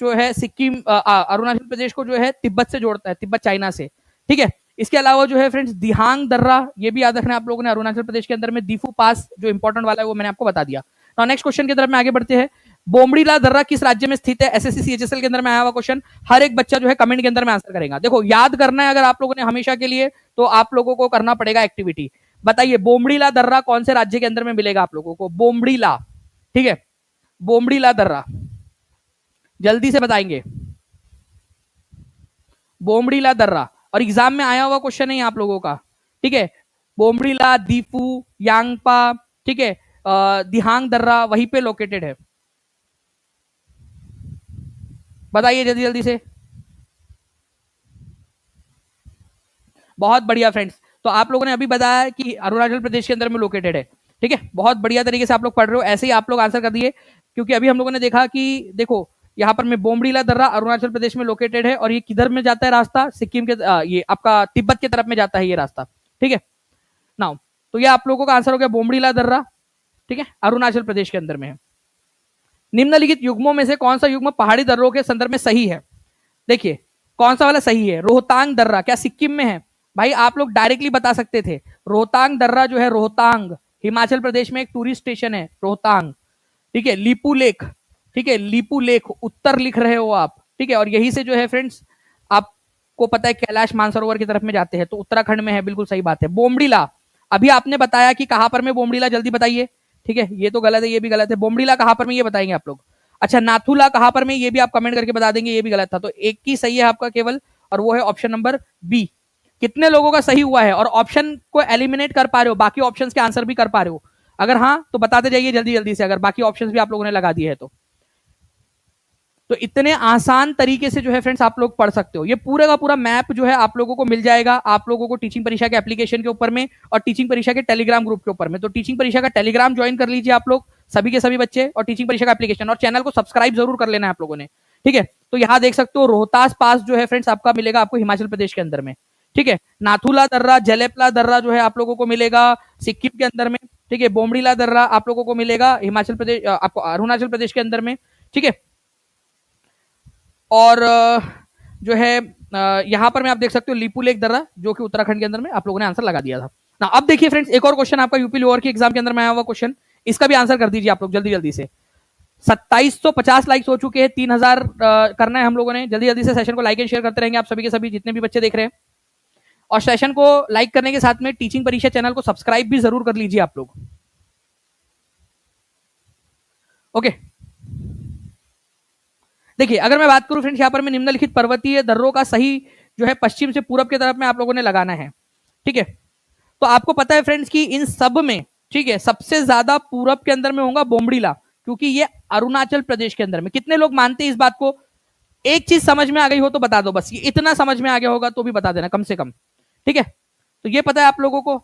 जो है सिक्किम, अरुणाचल प्रदेश को जो है तिब्बत से जोड़ता है, तिब्बत चाइना से, ठीक है। इसके अलावा जो है फ्रेंड्स दिहांग दर्रा, ये भी याद रखना है आप लोगों ने, अरुणाचल प्रदेश के अंदर में। दीफू पास जो इंपॉर्टेंट वाला है वो मैंने आपको बता दिया। तो नेक्स्ट क्वेश्चन की तरफ में आगे बढ़ते हैं। बोमडीला दर्रा किस राज्य में स्थित है? एसएससी सीएचएसएल के अंदर में आया हुआ क्वेश्चन, हर एक बच्चा जो है कमेंट के अंदर में आंसर करेगा। देखो याद करना है अगर आप लोगों ने हमेशा के लिए, तो आप लोगों को करना पड़ेगा एक्टिविटी। बताइए बोमडीला दर्रा कौन से राज्य के अंदर में मिलेगा आप लोगों को? बोमडीला, ठीक है, बोमडीला दर्रा, जल्दी से बताएंगे। बोमडीला दर्रा, और एग्जाम में आया हुआ क्वेश्चन है आप लोगों का, ठीक है। बोमडीला, दीफू, यांगपा, ठीक है, दिहांग दर्रा वहीं पे लोकेटेड है। बताइए जल्दी जल्दी से। बहुत बढ़िया फ्रेंड्स, तो आप लोगों ने अभी बताया कि अरुणाचल प्रदेश के अंदर में लोकेटेड है, ठीक है। बहुत बढ़िया तरीके से आप लोग पढ़ रहे हो, ऐसे ही आप लोग आंसर कर दिए, क्योंकि अभी हम लोगों ने देखा कि देखो यहाँ पर में बोमडीला दर्रा अरुणाचल प्रदेश में लोकेटेड है, और ये किधर में जाता है रास्ता? सिक्किम के, ये आपका तिब्बत की तरफ में जाता है ये रास्ता, ठीक है। नाउ तो ये आप लोगों का आंसर हो गया बोमडीला दर्रा, ठीक है, अरुणाचल प्रदेश के अंदर में है। निम्नलिखित युग्मों में से कौन सा युग्म पहाड़ी दर्रों के संदर्भ में सही है? देखिए कौन सा वाला सही है? रोहतांग दर्रा क्या सिक्किम में है? भाई आप लोग डायरेक्टली बता सकते थे। रोहतांग दर्रा जो है, रोहतांग हिमाचल प्रदेश में एक टूरिस्ट स्टेशन है रोहतांग, ठीक है। लीपू लेक, ठीक है, लीपू लेक उत्तर लिख रहे हो आप, ठीक है, और यही से जो है फ्रेंड्स आपको पता है कैलाश मानसरोवर की तरफ में जाते हैं, तो उत्तराखंड में है, बिल्कुल सही बात है। बोमडीला, अभी आपने बताया कि कहां पर में बोमडीला, जल्दी बताइए, ठीक है, ये तो गलत है, ये भी गलत है। बोमडीला कहां पर में ये बताएंगे आप लोग। अच्छा नाथुला कहां पर में, ये भी आप कमेंट करके बता देंगे, ये भी गलत था। तो एक ही सही है आपका केवल, और वो है ऑप्शन नंबर बी। कितने लोगों का सही हुआ है और ऑप्शन को एलिमिनेट कर पा रहे हो, बाकी ऑप्शंस के आंसर भी कर पा रहे हो? अगर हाँ तो बताते जाइए जल्दी जल्दी से, अगर बाकी ऑप्शंस भी आप लोगों ने लगा दिए है तो इतने आसान तरीके से जो है फ्रेंड्स आप लोग पढ़ सकते हो। ये पूरे का पूरा मैप जो है आप लोगों को मिल जाएगा, आप लोगों को टीचिंग परीक्षा के एप्लीकेशन के ऊपर में और टीचिंग परीक्षा के टेलीग्राम ग्रुप के ऊपर में। तो टीचिंग परीक्षा का टेलीग्राम ज्वाइन कर लीजिए आप लोग, सभी के सभी बच्चे, और टीचिंग परीक्षा का एप्लीकेशन, और चैनल को सब्सक्राइब जरूर कर लेना है आप लोगों ने, ठीक है। तो यहाँ देख सकते हो रोहतास पास जो है फ्रेंड्स आपका मिलेगा आपको हिमाचल प्रदेश के अंदर में। ठीक है, नाथुला दर्रा, जलेपला दर्रा जो है आप लोगों को मिलेगा सिक्किम के अंदर में। ठीक है, बोमडीला दर्रा आप लोगों को मिलेगा हिमाचल प्रदेश, आपको अरुणाचल प्रदेश के अंदर में। ठीक है, और जो है यहाँ पर मैं आप देख सकते हो लीपू लेक दर्रा जो कि उत्तराखंड के अंदर में। आप लोगों ने आंसर लगा दिया था ना। अब देखिए फ्रेंड्स एक और क्वेश्चन आपका यूपी लोअर के एग्जाम के अंदर में आया हुआ क्वेश्चन, इसका भी आंसर कर दीजिए आप लोग जल्दी जल्दी से। 2750 लाइक्स हो चुके हैं, 3000 करना है हम लोगों ने। जल्दी जल्दी से सेशन को लाइक एंड शेयर करते रहेंगे आप सभी के सभी जितने भी बच्चे देख रहे हैं, और सेशन को लाइक करने के साथ में टीचिंग परीक्षा चैनल को सब्सक्राइब भी जरूर कर लीजिए आप लोग। ओके, देखिए अगर मैं बात करूं फ्रेंड्स यहाँ पर मैं निम्नलिखित पर्वतीय दर्रों का सही जो है पश्चिम से पूरब की तरफ में आप लोगों ने लगाना है। ठीक है, तो आपको पता है फ्रेंड्स कि इन सब में ठीक है सबसे ज्यादा पूरब के अंदर में होगा बोमडीला, क्योंकि ये अरुणाचल प्रदेश के अंदर में। कितने लोग मानते हैं इस बात को? एक चीज समझ में आ गई हो तो बता दो, बस ये इतना समझ में आ गया होगा तो भी बता देना कम से कम। ठीक है, तो ये पता है आप लोगों को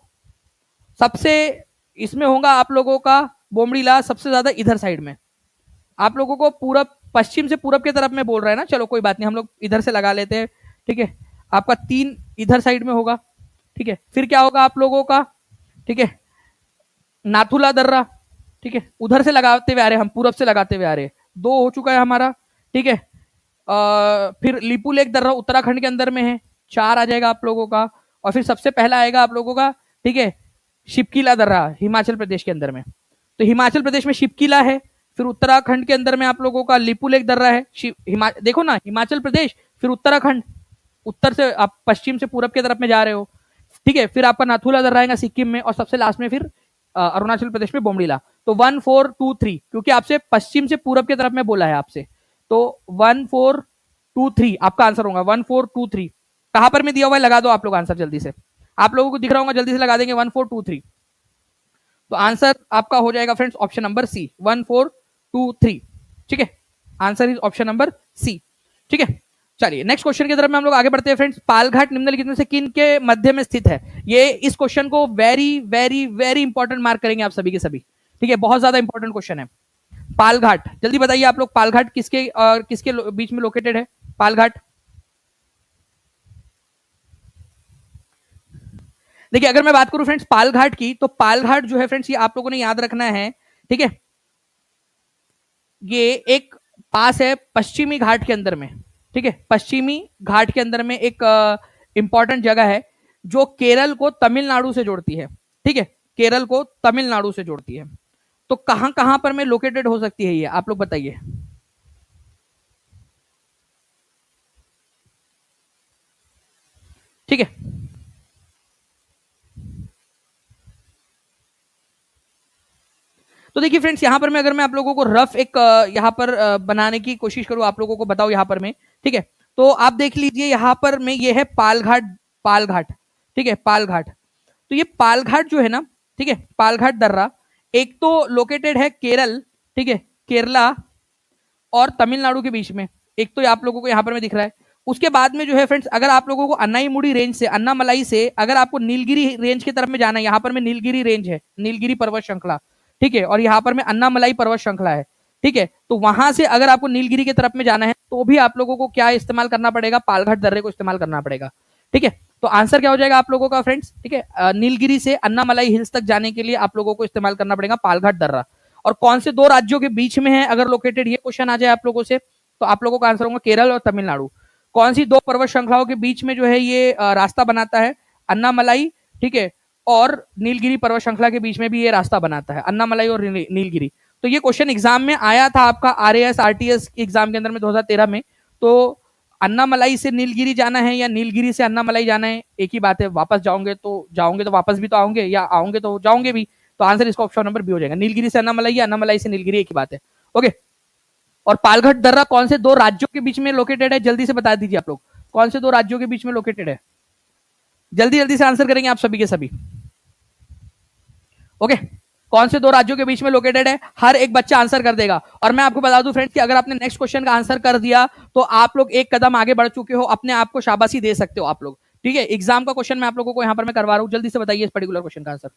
सबसे इसमें होगा आप लोगों का बोमडीला सबसे ज्यादा इधर साइड में। आप लोगों को पूरब पश्चिम से पूरब की तरफ में बोल रहा है ना, चलो कोई बात नहीं हम लोग इधर से लगा लेते हैं। ठीक है, आपका 3 इधर साइड में होगा। ठीक है, फिर क्या होगा आप लोगों का? ठीक है, नाथुला दर्रा, ठीक है उधर से लगाते हुए आ रहे, हम पूरब से लगाते हुए आ रहे, 2 हो चुका है हमारा। ठीक है, फिर लीपू लेक दर्रा उत्तराखंड के अंदर में है, 4 आ जाएगा आप लोगों का। और फिर सबसे पहला आएगा आप लोगों का ठीक है शिपकिला दर्रा हिमाचल प्रदेश के अंदर में। तो हिमाचल प्रदेश में शिपकिला है, फिर उत्तराखंड के अंदर में आप लोगों का लीपू लेक दर्रा है। देखो ना, हिमाचल प्रदेश फिर उत्तराखंड, उत्तर से आप पश्चिम से पूरब की तरफ में जा रहे हो। ठीक है, फिर आपका नाथुला दर्रा आएगा सिक्किम में, और सबसे लास्ट में फिर अरुणाचल प्रदेश में बोमडीला। तो 1 4 2 3 क्योंकि आपसे पश्चिम से पूरब की तरफ में बोला है आपसे, तो 1 4 2 3 आपका आंसर होगा। 1 4 2 3 कहां पर में दिया हुआ है? लगा दो आप लोग आंसर जल्दी से, आप लोगों को दिख रहा होगा, जल्दी से लगा देंगे 1 4 2 3। तो आंसर आपका हो जाएगा फ्रेंड्स ऑप्शन नंबर सी, 1 4 2 3। ठीक है, answer is option number C. ठीक है, चलिए नेक्स्ट क्वेश्चन की तरफ में हम लोग आगे बढ़ते हैं फ्रेंड्स। पालघाट निम्नलिखित में से किन के मध्य में स्थित है? ये इस क्वेश्चन को very very very important mark करेंगे आप सभी के सभी। ठीक है, बहुत ज्यादा इंपॉर्टेंट क्वेश्चन है। पालघाट, जल्दी बताइए आप लोग, पालघाट किसके और किसके बीच में लोकेटेड है? पालघाट, देखिए अगर मैं बात करूं फ्रेंड्स पालघाट की, तो पालघाट जो है फ्रेंड्स ये आप लोगों ने याद रखना है। ठीक है, ये एक पास है पश्चिमी घाट के अंदर में। ठीक है, पश्चिमी घाट के अंदर में एक इंपॉर्टेंट जगह है जो केरल को तमिलनाडु से जोड़ती है। ठीक है, केरल को तमिलनाडु से जोड़ती है। तो कहां कहां पर में लोकेटेड हो सकती है ये, आप लोग बताइए। ठीक है, तो देखिए फ्रेंड्स यहाँ पर मैं अगर मैं आप लोगों को रफ एक यहाँ पर बनाने की कोशिश करूँ, आप लोगों को बताऊं यहाँ पर में। ठीक है, तो आप देख लीजिए यहाँ पर में ये है पालघाट, पालघाट। ठीक है, पालघाट, तो ये पालघाट जो है ना, ठीक है पालघाट दर्रा एक तो लोकेटेड है केरल, ठीक है केरला और तमिलनाडु के बीच में। एक तो आप लोगों को यहाँ पर में दिख रहा है। उसके बाद में जो है फ्रेंड्स अगर आप लोगों को अन्नाईमुड़ी रेंज से, अन्नामलाई से अगर आपको नीलगिरी रेंज की तरफ में जाना है, यहाँ पर में नीलगिरी रेंज है, नीलगिरी पर्वत श्रृंखला। ठीक है, और यहाँ पर में अन्नामलाई पर्वत श्रृंखला है। ठीक है, तो वहां से अगर आपको नीलगिरी की तरफ में जाना है तो भी आप लोगों को क्या इस्तेमाल करना पड़ेगा? पालघाट दर्रे को इस्तेमाल करना पड़ेगा। ठीक है, तो आंसर क्या हो जाएगा आप लोगों का फ्रेंड्स? ठीक है, नीलगिरी से अन्नामलाई हिल्स तक जाने के लिए आप लोगों को इस्तेमाल करना पड़ेगा पालघाट दर्रा। और कौन से 2 राज्यों के बीच में है अगर लोकेटेड, ये क्वेश्चन आ जाए आप लोगों से, तो आप लोगों का आंसर होगा केरल और तमिलनाडु। कौन सी 2 पर्वत श्रृंखलाओं के बीच में जो है ये रास्ता बनाता है? अन्नामलाई, ठीक है, और नीलगिरी पर्वत श्रृंखला के बीच में भी ये रास्ता बनाता है, अन्नामलाई और नीलगिरी। तो ये क्वेश्चन एग्जाम में आया था आपका आरएएस आरटीएस एग्जाम के अंदर में 2013 में। तो अन्नामलाई से नीलगिरी जाना है या नीलगिरी से अन्नामलाई जाना है, एक ही बात है। वापस जाओगे तो वापस भी तो आओगे, या आओगे तो जाओगे भी। तो आंसर इसका ऑप्शन नंबर बी हो जाएगा, नीलगिरी से अन्नामलाई या अन्नामलाई से नीलगिरी, एक ही बात है। ओके, और पालघाट दर्रा कौन से 2 राज्यों के बीच में लोकेटेड है? जल्दी से बता दीजिए आप लोग, कौन से 2 राज्यों के बीच में लोकेटेड है? जल्दी जल्दी से आंसर करेंगे आप सभी के सभी। ओके, कौन से 2 राज्यों के बीच में लोकेटेड है? हर एक बच्चा आंसर कर देगा। और मैं आपको बता दूं फ्रेंड्स कि अगर आपने नेक्स्ट क्वेश्चन का आंसर कर दिया तो आप लोग एक कदम आगे बढ़ चुके हो, अपने आप को शाबाशी दे सकते हो आप लोग। ठीक है, एग्जाम का क्वेश्चन मैं आप लोगों को यहां पर मैं करवा रहा हूं, जल्दी से बताइए इस पर्टिकुलर क्वेश्चन का आंसर।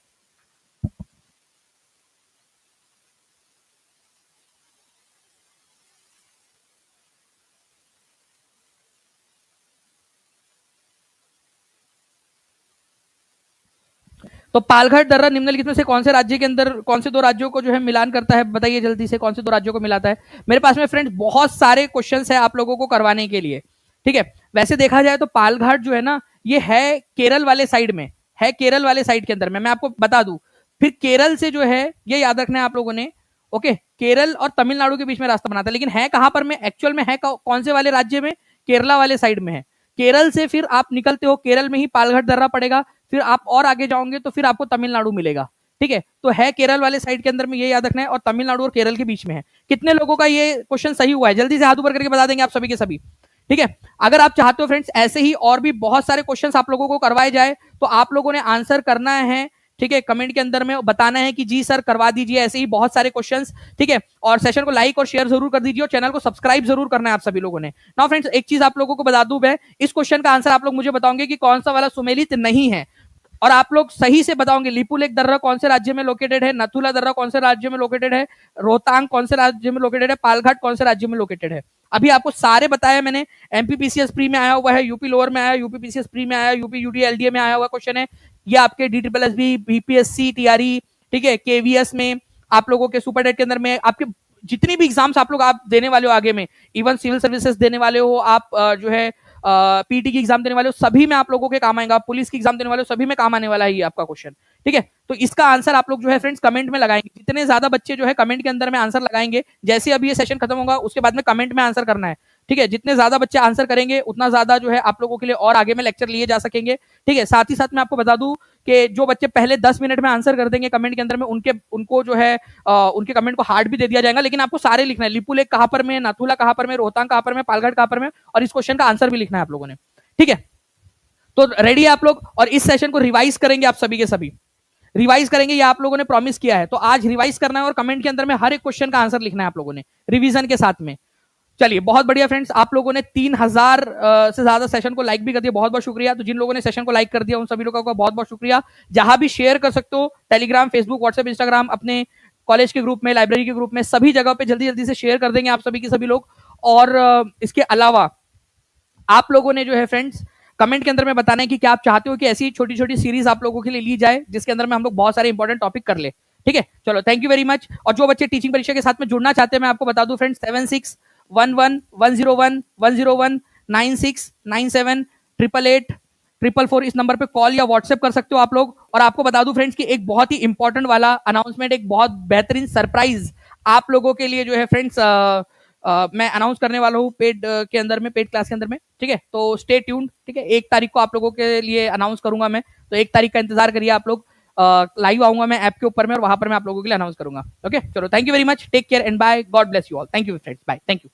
तो पालघाट दर्रा निम्नलिखित में से कौन से राज्य के अंदर, कौन से दो राज्यों को जो है मिलान करता है, बताइए जल्दी से, कौन से दो राज्यों को मिलाता है। मेरे पास में फ्रेंड्स बहुत सारे क्वेश्चंस है आप लोगों को करवाने के लिए, ठीक है। वैसे देखा जाए तो पालघाट जो है ना, ये है केरल वाले साइड में, है केरल वाले साइड के अंदर में, मैं आपको बता दूं। फिर केरल से जो है, ये याद रखना है आप लोगों ने, ओके, केरल और तमिलनाडु के बीच में रास्ता बनाता है, लेकिन है कहां पर में, एक्चुअल में है कौन से वाले राज्य में, केरला वाले साइड में है। केरल से फिर आप निकलते हो, केरल में ही पालघाट दर्रा पड़ेगा, फिर आप और आगे जाओगे तो फिर आपको तमिलनाडु मिलेगा, ठीक है। तो है केरल वाले साइड के अंदर में, ये याद रखना है, और तमिलनाडु और केरल के बीच में है। कितने लोगों का ये क्वेश्चन सही हुआ है, जल्दी से हाथ ऊपर करके बता देंगे आप सभी के सभी, ठीक है। अगर आप चाहते हो फ्रेंड्स ऐसे ही और भी बहुत सारे क्वेश्चंस आप लोगों को करवाए जाए, तो आप लोगों ने आंसर करना है, ठीक है, कमेंट के अंदर में बताना है कि जी सर करवा दीजिए ऐसे ही बहुत सारे क्वेश्चंस, ठीक है। और सेशन को लाइक और शेयर जरूर कर दीजिए, और चैनल को सब्सक्राइब जरूर करना है आप सभी लोगों ने। नाउ फ्रेंड्स, एक चीज आप लोगों को बता दूं, मैं इस क्वेश्चन का आंसर आप लोग मुझे बताओगे कि कौन सा वाला सुमेलित नहीं है, और आप लोग सही से बताओगे लिपुलेख दर्रा कौन से राज्य में लोकेटेड है, नथुला दर्रा कौन से राज्य में लोकेटेड है, रोहतांग कौन से राज्य में लोकेटेड है, पालघाट कौन से राज्य में लोकेटेड है। अभी आपको सारे बताया मैंने। एमपीपीसीएस प्री में आया हुआ है, यूपी लोअर में आया, यूपी पीसीएस प्री में आया, यूपी यूटी एलडीए में आया हुआ क्वेश्चन है। ये आपके DSSB, बीपीएससी, टीआरई, ठीक है, केवीएस में, आप लोगों के सुपर डेट के अंदर में, आपके जितनी भी एग्जाम्स आप लोग आप देने वाले हो आगे में, इवन सिविल सर्विसेज देने वाले हो आप, जो है पीटी की एग्जाम देने वाले हो, सभी में आप लोगों के काम आएगा। पुलिस की एग्जाम देने वाले हो, सभी में काम आने वाला है ये आपका क्वेश्चन, ठीक है। तो इसका आंसर आप लोग जो है फ्रेंड्स कमेंट में लगाएंगे। जितने ज्यादा बच्चे जो है कमेंट के अंदर में आंसर लगाएंगे, जैसे अभी ये सेशन खत्म होगा उसके बाद में कमेंट में आंसर करना है, ठीक है। जितने ज्यादा बच्चे आंसर करेंगे उतना ज्यादा जो है आप लोगों के लिए और आगे में लेक्चर लिए जा सकेंगे, ठीक है। साथ ही साथ मैं आपको बता दूं कि जो बच्चे पहले 10 मिनट में आंसर कर देंगे कमेंट के अंदर में, उनको जो है उनके कमेंट को हार्ड भी दे दिया जाएगा, लेकिन आपको सारे लिखना है, लिपुलेख कहां पर में, नाथुला कहां पर में, रोहतांग कहां पर में, पालघाट कहां पर में, और इस क्वेश्चन का आंसर भी लिखना है आप लोगों ने, ठीक है। तो रेडी है आप लोग, और इस सेशन को रिवाइज करेंगे आप सभी के सभी, रिवाइज करेंगे, ये आप लोगों ने प्रॉमिस किया है। तो आज रिवाइज करना है और कमेंट के अंदर में हर एक क्वेश्चन का आंसर लिखना है आप लोगों ने रिवीजन के साथ में। चलिए बहुत बढ़िया फ्रेंड्स, आप लोगों ने 3000 से ज्यादा सेशन को लाइक भी कर दिया, बहुत बहुत शुक्रिया। तो जिन लोगों ने सेशन को लाइक कर दिया उन सभी लोगों का बहुत बहुत शुक्रिया। जहां भी शेयर कर सकते हो, टेलीग्राम, फेसबुक, व्हाट्सएप, इंस्टाग्राम, अपने कॉलेज के ग्रुप में, लाइब्रेरी के ग्रुप में, सभी जगह पे जल्दी जल्दी से शेयर कर देंगे आप सभी के सभी लोग। और इसके अलावा आप लोगों ने जो है फ्रेंड्स कमेंट के अंदर में बताना है कि क्या आप चाहते हो कि ऐसी छोटी छोटी सीरीज आप लोगों के लिए ली जाए जिसके अंदर में हम लोग बहुत सारे इंपॉर्टेंट टॉपिक कर ले, ठीक है। चलो थैंक यू वेरी मच। और जो बच्चे टीचिंग परीक्षा के साथ में जुड़ना चाहते हैं, मैं आपको बता दूं फ्रेंड्स, 761101019697 इस नंबर पे कॉल या व्हाट्सएप कर सकते हो आप लोग। और आपको बता दूं फ्रेंड्स कि एक बहुत ही इंपॉर्टेंट वाला अनाउंसमेंट, एक बहुत बेहतरीन सरप्राइज आप लोगों के लिए जो है फ्रेंड्स मैं अनाउंस करने वाला हूँ पेड के अंदर में, पेड क्लास के अंदर में, ठीक है। तो स्टे ट्यून्ड, ठीक है। 1 तारीख को आप लोगों के लिए अनाउंस करूंगा मैं, तो 1 तारीख का इंतजार करिए आप लोग। लाइव आऊंगा मैं ऐप के ऊपर में, और वहां पर मैं आप लोगों के लिए अनाउंस करूंगा। ओके, चलो thank you very much, take care and bye, God bless you all, thank you friends, bye, thank you.